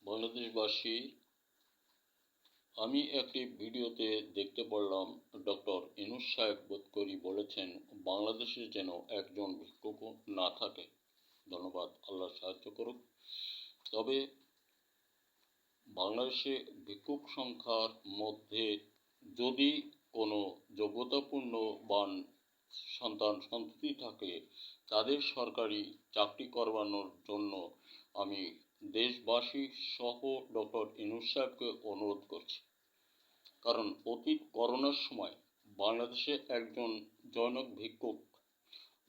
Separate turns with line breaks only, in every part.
বাংলাদেশবাসী, আমি একটি ভিডিওতে দেখতে পারলাম ডক্টর ইউনূস সাহেব বোধকরি বলেছেন বাংলাদেশে যেন একজন ভিক্ষুক না থাকে। ধন্যবাদ, আল্লাহ সাহায্য করুক। তবে বাংলাদেশে ভিক্ষুক সংখ্যার মধ্যে যদি কোনো যোগ্যতাপূর্ণবান সন্ততি থাকে তাদের সরকারি চাকরি করবানোর জন্য আমি দেশবাসী সহ ডক্টর ইউনূস সাহেবকে অনুরোধ করছি। কারণ অতীত করোনার সময় বাংলাদেশে একজন জনৈক ভিক্ষুক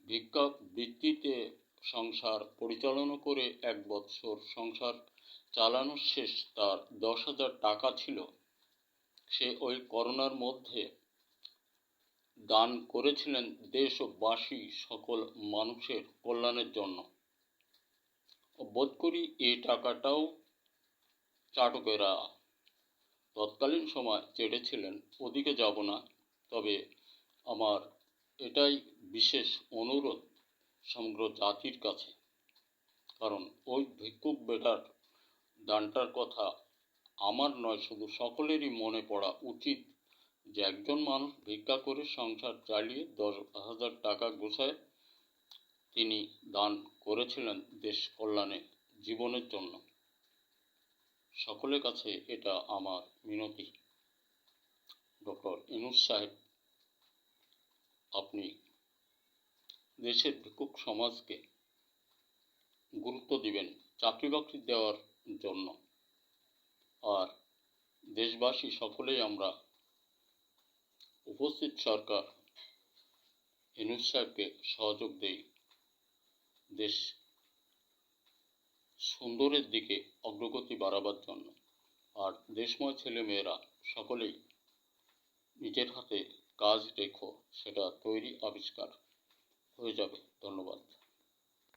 ভিক্ষা বৃত্তিতে সংসার পরিচালনা করে 1 বছর সংসার চালানো শেষ তার 10,000 টাকা ছিল। সে ওই করোনার মধ্যে দান করেছিলেন দেশবাসী সকল মানুষের কল্যাণের জন্য। বোধ করি এই টাকাটাও চাটকেরা তৎকালীন সময় চেটেছিলেন। ওদিকে যাব না, তবে আমার এটাই বিশেষ অনুরোধ সমগ্র জাতির কাছে। কারণ ওই ভিক্ষুক বেটার দানটার কথা আমার নয়, শুধু সকলেরই মনে পড়া উচিত যে একজন মানুষ ভিক্ষা করে সংসার চালিয়ে 10,000 টাকা গোছায় তিনি দান করেছিলেন দেশ কল্যাণে, জীবনের জন্য। সকলের কাছে এটা আমার মিনতি। ডক্টর ইউনূস সাহেব, আপনি দেশের ভিক্ষুক সমাজকে গুরুত্ব দিবেন চাকরি বাকরি দেওয়ার জন্য। আর দেশবাসী সকলেই আমরা উপস্থিত সরকার ইউনূস সাহেবকে সহযোগ দেই দেশ সুন্দরের দিকে অগ্রগতি বাড়াবার জন্য। আর দেশময় ছেলেমেয়েরা সকলেই নিজের হাতে কাজ রেখো, সেটা তৈরি আবিষ্কার হয়ে যাবে। ধন্যবাদ।